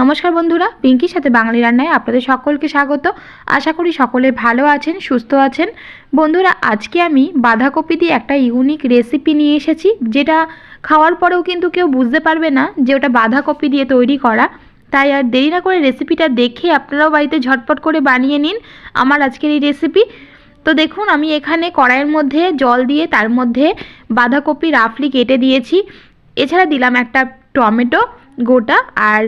নমস্কার বন্ধুরা, পিঙ্কির সাথে বাঙালি রান্নায় আপনাদের সকলকে স্বাগত। আশা করি সকলে ভালো আছেন, সুস্থ আছেন। বন্ধুরা, আজকে আমি বাঁধাকপি দিয়ে একটা ইউনিক রেসিপি নিয়ে এসেছি, যেটা খাওয়ার পরেও কিন্তু কেউ বুঝতে পারবে না যে ওটা বাঁধাকপি দিয়ে তৈরি করা। তাই আর দেরি না করে রেসিপিটা দেখে আপনারাও বাড়িতে ঝটপট করে বানিয়ে নিন আমার আজকের এই রেসিপি। তো দেখুন, আমি এখানে কড়াইয়ের মধ্যে জল দিয়ে তার মধ্যে বাঁধাকপি রাফলি কেটে দিয়েছি। এছাড়া দিলাম একটা টমেটো গোটা, আর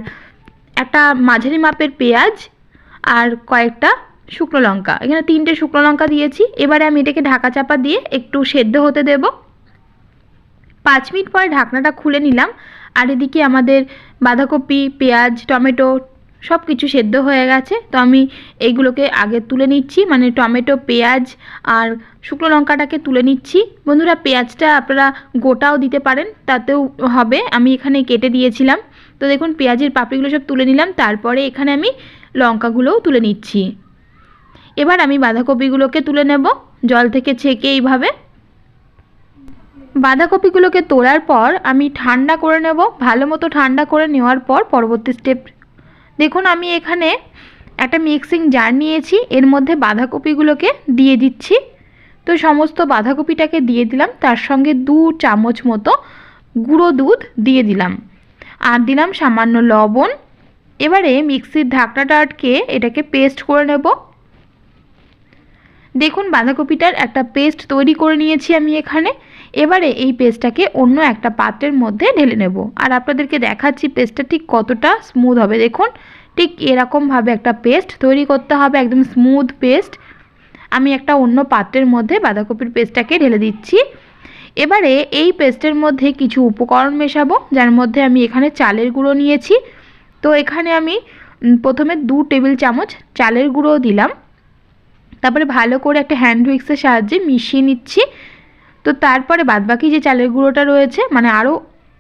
একটা মাঝারি মাপের পেঁয়াজ, আর কয়েকটা শুকনো লঙ্কা। এখানে 3টে শুকনো লঙ্কা দিয়েছি। এবারে আমি এটাকে ঢাকা চাপা দিয়ে একটু সেদ্ধ হতে দেব। 5 মিনিট পরে ঢাকনাটা খুলে নিলাম। আর এদিকে আমাদের বাঁধাকপি, পেঁয়াজ, টমেটো সব কিছু সেদ্ধ হয়ে গেছে। তো আমি এইগুলোকে আগে তুলে নিচ্ছি, মানে টমেটো, পেঁয়াজ আর শুকনো লঙ্কাটাকে তুলে নিচ্ছি। বন্ধুরা, পেঁয়াজটা আপনারা গোটাও দিতে পারেন, তাতেও হবে। আমি এখানে কেটে দিয়েছিলাম। তো দেখুন, পেঁয়াজের পাপড়িগুলো সব তুলে নিলাম। তারপরে এখানে আমি লঙ্কাগুলোও তুলে নিচ্ছি। এবার আমি বাঁধাকপিগুলোকে তুলে নেব জল থেকে ছেঁকে। এইভাবে বাঁধাকপিগুলোকে তোলার পর আমি ঠান্ডা করে নেব। ভালো মতো ঠান্ডা করে নেওয়ার পর পরবর্তী স্টেপ দেখুন, আমি এখানে একটা মিক্সিং জার নিয়েছি, এর মধ্যে বাঁধাকপিগুলোকে দিয়ে দিচ্ছি। তো সমস্ত বাঁধাকপিটাকে দিয়ে দিলাম, তার সঙ্গে 2 চামচ মতো গুঁড়ো দুধ দিয়ে দিলাম, আর দিলাম সামান্য লবণ। এবারে মিক্সির ঢাকনাটা আটকে এটাকে পেস্ট করে নেব। দেখুন, বাঁধাকপিটার একটা পেস্ট তৈরি করে নিয়েছি আমি এখানে। এবারে এই পেস্টটাকে অন্য একটা পাত্রের মধ্যে ঢেলে নেব, আর আপনাদেরকে দেখাচ্ছি পেস্টটা ঠিক কতটা স্মুথ হবে। দেখুন, ঠিক এরকমভাবে একটা পেস্ট তৈরি করতে হবে, একদম স্মুথ পেস্ট। আমি একটা অন্য পাত্রের মধ্যে বাঁধাকপির পেস্টটাকে ঢেলে দিচ্ছি। এবারে এই পেস্টের মধ্যে কিছু উপকরণ মেশাবো, যার মধ্যে আমি এখানে চালের গুঁড়ো নিয়েছি। তো এখানে আমি প্রথমে 2 টেবিল চামচ চালের গুঁড়ো দিলাম। তারপরে ভালো করে একটা হ্যান্ড উইক্সের সাহায্যে মিশিয়ে নিচ্ছি। তো তারপরে বাদবাকি যে চালের গুঁড়োটা রয়েছে, মানে আরও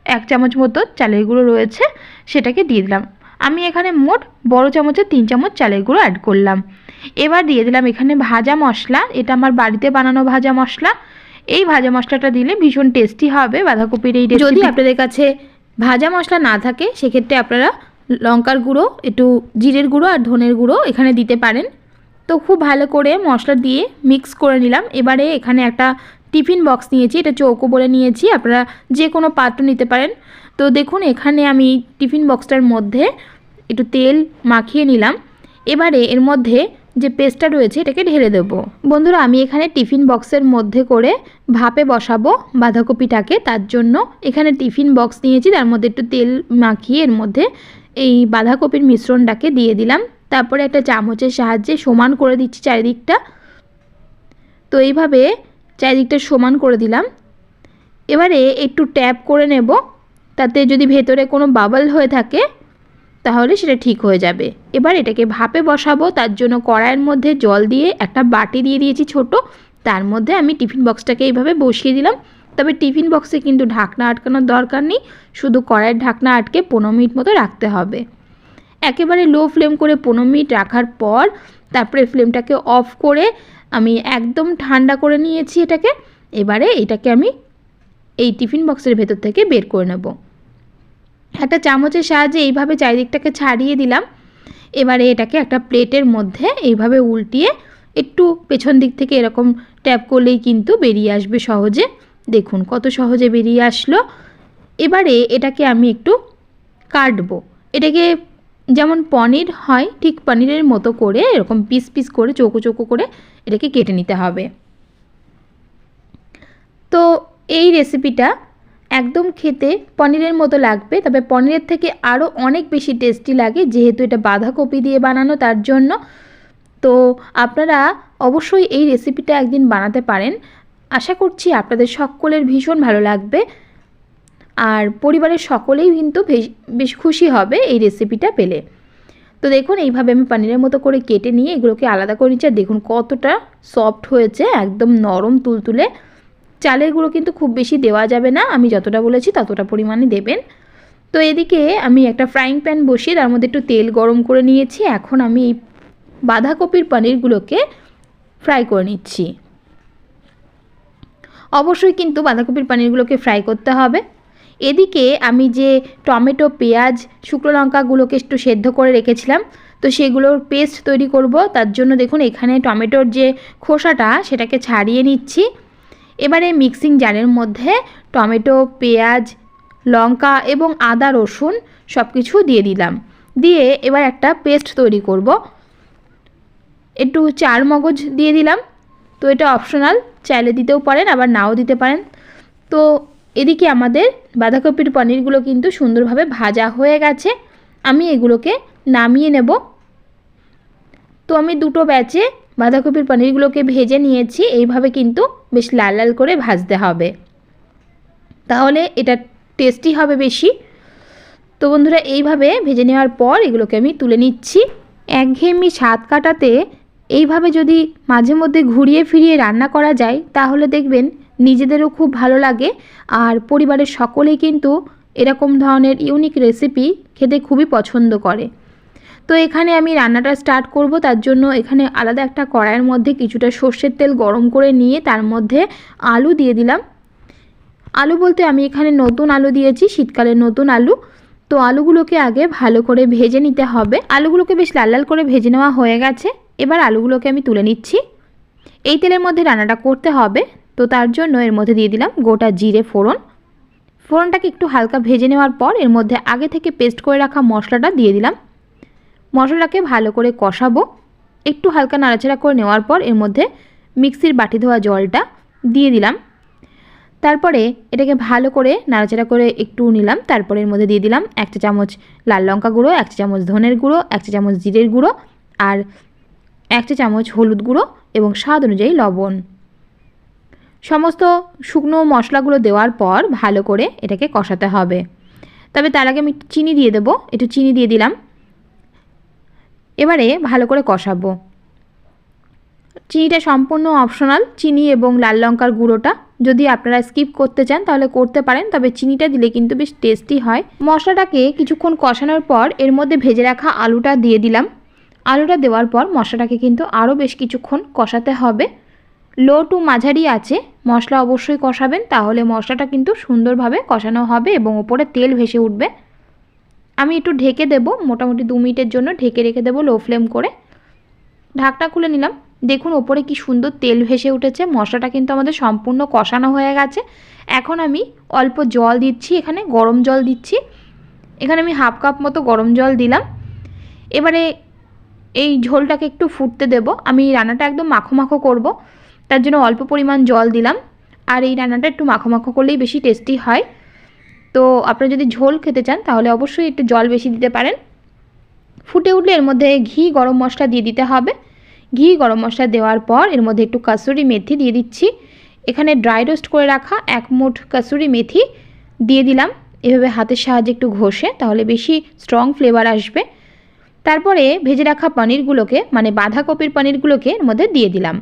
1 চামচ মতো চালের গুঁড়ো রয়েছে, সেটাকে দিয়ে দিলাম। আমি এখানে মোট বড় চামচে 3 চামচ চালের গুঁড়ো অ্যাড করলাম। এবার দিয়ে দিলাম এখানে ভাজা মশলা। এটা আমার বাড়িতে বানানো ভাজা মশলা। এই ভাজা মশলাটা দিলে ভীষণ টেস্টি হবে বাঁধাকপির এই রেসিপি। যদি আপনাদের কাছে ভাজা মশলা না থাকে, সেক্ষেত্রে আপনারা লঙ্কার গুঁড়ো, একটু জিরের গুঁড়ো আর ধনের গুঁড়ো এখানে দিতে পারেন। তো খুব ভালো করে মশলা দিয়ে মিক্স করে নিলাম। এবারে এখানে একটা টিফিন বক্স নিয়েছি, এটা চৌকো বলে নিয়েছি, আপনারা যে কোনো পাত্র নিতে পারেন। তো দেখুন, এখানে আমি টিফিন বক্সটার মধ্যে একটু তেল মাখিয়ে নিলাম। এবারে এর মধ্যে যে পেস্টটা রয়েছে এটাকে ঢেলে দেব। বন্ধুরা, আমি এখানে টিফিন বক্সের মধ্যে করে ভাপে বসাবো বাঁধাকপিটাকে। তার জন্য এখানে টিফিন বক্স নিয়েছি, তার মধ্যে একটু তেল মাখিয়ে এর মধ্যে এই বাঁধাকপির মিশ্রণটাকে দিয়ে দিলাম। তারপরে একটা চামচের সাহায্যে সমান করে দিচ্ছি চারিদিকটা। তো এইভাবে চারিদিকটা সমান করে দিলাম। এবারে একটু ট্যাপ করে নেব, তাতে যদি ভেতরে কোনো বাবল হয়ে থাকে তাহলে সেটা ঠিক হয়ে যাবে। এবার এটাকে ভাপে বসাবো। তার জন্য কড়াইয়ের মধ্যে জল দিয়ে একটা বাটি দিয়ে দিয়েছি ছোট, তার মধ্যে আমি টিফিন বক্সটাকে এইভাবে বসিয়ে দিলাম। তবে টিফিন বক্সে কিন্তু ঢাকনা আটকানোর দরকার নেই, শুধু কড়াইয়ের ঢাকনা আটকে 15 মিনিট মতো রাখতে হবে। একেবারে লো ফ্লেম করে 15 মিনিট রাখার পর তারপরে ফ্লেমটাকে অফ করে আমি একদম ঠান্ডা করে নিয়েছি এটাকে। এবারে এটাকে আমি এই টিফিন বক্সের ভেতর থেকে বের করে নেব। একটা চামচের সাহায্যে এইভাবে চারিদিকটাকে ছাড়িয়ে দিলাম। এবারে এটাকে একটা প্লেটের মধ্যে এইভাবে উল্টিয়ে একটু পেছন দিক থেকে এরকম ট্যাপ করলেই কিন্তু বেরিয়ে আসবে সহজে। দেখুন কত সহজে বেরিয়ে আসলো। এবারে এটাকে আমি একটু কাটবো। এটাকে যেমন পনির হয় ঠিক পনিরের মতো করে এরকম পিস পিস করে চৌকো চৌকো করে এটাকে কেটে নিতে হবে। তো এই রেসিপিটা একদম খেতে পনিরের মতো লাগবে, তবে পনিরের থেকে আরও অনেক বেশি টেস্টি লাগে, যেহেতু এটা বাঁধাকপি দিয়ে বানানো তার জন্য। তো আপনারা অবশ্যই এই রেসিপিটা একদিন বানাতে পারেন। আশা করছি আপনাদের সকলের ভীষণ ভালো লাগবে, আর পরিবারের সকলেই কিন্তু বেশ খুশি হবে এই রেসিপিটা পেলে। তো দেখুন, এইভাবে আমি পনিরের মতো করে কেটে নিয়ে এগুলোকে আলাদা করে নিচ্ছি। আর দেখুন কতটা সফট হয়েছে, একদম নরম তুলতুলে। চালের গুঁড়ো কিন্তু খুব বেশি দেওয়া যাবে না, আমি যতটা বলেছি ততটা পরিমাণে দেবেন। তো এদিকে আমি একটা ফ্রাইং প্যান বসিয়ে তার মধ্যে একটু তেল গরম করে নিয়েছি। এখন আমি এই বাঁধাকপির পনিরগুলোকে ফ্রাই করে নিচ্ছি। অবশ্যই কিন্তু বাঁধাকপির পনিরগুলোকে ফ্রাই করতে হবে। এদিকে আমি যে টমেটো, পেঁয়াজ, শুকনো লঙ্কাগুলোকে একটু সেদ্ধ করে রেখেছিলাম, তো সেগুলোর পেস্ট তৈরি করব। তার জন্য দেখুন এখানে টমেটোর যে খোসাটা সেটাকে ছাড়িয়ে নিচ্ছি। এবারে মিক্সিং জারের মধ্যে টমেটো, পেঁয়াজ, লঙ্কা এবং আদা রসুন সব কিছু দিয়ে দিলাম। দিয়ে এবার একটা পেস্ট তৈরি করব। একটু চার মগজ দিয়ে দিলাম, তো এটা অপশনাল, চাইলে দিতেও পারেন আবার নাও দিতে পারেন। তো এদিকে আমাদের বাঁধাকপির পনিরগুলো কিন্তু সুন্দরভাবে ভাজা হয়ে গেছে, আমি এগুলোকে নামিয়ে নেব। তো আমি দুটো ব্যাচে বাঁধাকপির পনিরগুলোকে ভেজে নিয়েছি। এইভাবে কিন্তু বেশ লাল লাল করে ভাজতে হবে, তাহলে এটা টেস্টি হবে বেশি। তো বন্ধুরা এইভাবে ভেজে নেওয়ার পর এগুলোকে আমি তুলে নিচ্ছি। একঘেয়েমি স্বাদ কাটাতে এইভাবে যদি মাঝে মধ্যে ঘুরিয়ে ফিরিয়ে রান্না করা যায় তাহলে দেখবেন নিজেদেরও খুব ভালো লাগে, আর পরিবারের সকলেই কিন্তু এরকম ধরনের ইউনিক রেসিপি খেতে খুবই পছন্দ করে। তো এখানে আমি রান্নাটা স্টার্ট করব। তার জন্য এখানে আলাদা একটা কড়াইয়ের মধ্যে কিছুটা সর্ষের তেল গরম করে নিয়ে তার মধ্যে আলু দিয়ে দিলাম। আলু বলতে আমি এখানে নতুন আলু দিয়েছি, শীতকালের নতুন আলু। তো আলুগুলোকে আগে ভালো করে ভেজে নিতে হবে। আলুগুলোকে বেশ লাল লাল করে ভেজে নেওয়া হয়ে গেছে। এবার আলুগুলোকে আমি তুলে নিচ্ছি। এই তেলের মধ্যে রান্নাটা করতে হবে, তো তার জন্য এর মধ্যে দিয়ে দিলাম গোটা জিরে ফোড়ন। ফোড়নটাকে একটু হালকা ভেজে নেওয়ার পর এর মধ্যে আগে থেকে পেস্ট করে রাখা মশলাটা দিয়ে দিলাম। মশলাটাকে ভালো করে কষাবো। একটু হালকা নাড়াচাড়া করে নেওয়ার পর এর মধ্যে মিক্সির বাটি ধোয়া জলটা দিয়ে দিলাম। তারপরে এটাকে ভালো করে নাড়াচাড়া করে একটু নিলাম। তারপরে এর মধ্যে দিয়ে দিলাম 1 চা চামচ লাল লঙ্কা গুঁড়ো, 1 চা চামচ ধনের গুঁড়ো, 1 চা চামচ জিরের গুঁড়ো আর 1 চা চামচ হলুদ গুঁড়ো এবং স্বাদ অনুযায়ী লবণ। সমস্ত শুকনো মশলাগুলো দেওয়ার পর ভালো করে এটাকে কষাতে হবে। তবে তার আগে আমি চিনি দিয়ে দেবো, একটু চিনি দিয়ে দিলাম। এবারে ভালো করে কষাবো। চিনিটা সম্পূর্ণ অপশনাল, চিনি এবং লাল লঙ্কার গুঁড়োটা যদি আপনারা স্কিপ করতে চান তাহলে করতে পারেন, তবে চিনিটা দিলে কিন্তু বেশ টেস্টি হয়। মশলাটাকে কিছুক্ষণ কষানোর পর এর মধ্যে ভেজে রাখা আলুটা দিয়ে দিলাম। আলুটা দেওয়ার পর মশলাটাকে কিন্তু আরও বেশ কিছুক্ষণ কষাতে হবে। লো টু মাঝারি আছে মশলা অবশ্যই কষাবেন, তাহলে মশলাটা কিন্তু সুন্দরভাবে কষানো হবে এবং ওপরে তেল ভেসে উঠবে। আমি একটু ঢেকে দেব, মোটামুটি 2 মিনিটের জন্য ঢেকে রেখে দেবো লো ফ্লেম করে। ঢাকটা খুলে নিলাম। দেখুন ওপরে কি সুন্দর তেল ভেসে উঠেছে। মশলাটা কিন্তু আমাদের সম্পূর্ণ কষানো হয়ে গেছে। এখন আমি অল্প জল দিচ্ছি, এখানে গরম জল দিচ্ছি। এখানে আমি 1/2 কাপ মতো গরম জল দিলাম। এবারে এই ঝোলটাকে একটু ফুটতে দেব। আমি রান্নাটা একদম মাখো মাখো করব, তার জন্য অল্প পরিমাণ জল দিলাম। আর এই রান্নাটা একটু মাখো মাখো করলেই বেশি টেস্টি হয়। তো আপনারা যদি ঝোল খেতে চান তাহলে অবশ্যই একটু জল বেশি দিতে পারেন। ফুটে উঠলে এর মধ্যে ঘি গরম মশলা দিয়ে দিতে হবে। ঘি গরম মশলা দেওয়ার পর এর মধ্যে একটু কাসুরি মেথি দিয়ে দিচ্ছি। এখানে ড্রাই রোস্ট করে রাখা 1 মুঠ কাসুরি মেথি দিয়ে দিলাম। এভাবে হাতের সাহায্যে একটু ঘষে, তাহলে বেশি স্ট্রং ফ্লেভার আসবে। তারপরে ভেজে রাখা পনিরগুলোকে, মানে বাঁধাকপির পনিরগুলোকে এর মধ্যে দিয়ে দিলাম।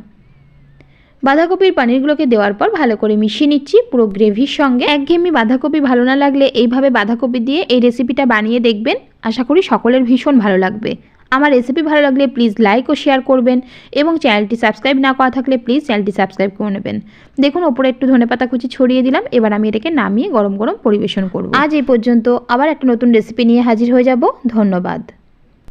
বাঁধাকপির পনিরগুলোকে দেওয়ার পর ভালো করে মিশিয়ে নিচ্ছি পুরো গ্রেভির সঙ্গে। একঘেয়েমি বাঁধাকপি ভালো না লাগলে এইভাবে বাঁধাকপি দিয়ে এই রেসিপিটা বানিয়ে দেখবেন, আশা করি সকলের ভীষণ ভালো লাগবে। আমার রেসিপি ভালো লাগলে প্লিজ লাইক ও শেয়ার করবেন এবং চ্যানেলটি সাবস্ক্রাইব না করা থাকলে প্লিজ চ্যানেলটি সাবস্ক্রাইব করে নেবেন। দেখুন ওপরে একটু ধনেপাতা কুচি ছড়িয়ে দিলাম। এবার আমি এটাকে নামিয়ে গরম গরম পরিবেশন করব। আজ এই পর্যন্ত, আবার একটা নতুন রেসিপি নিয়ে হাজির হয়ে যাব। ধন্যবাদ।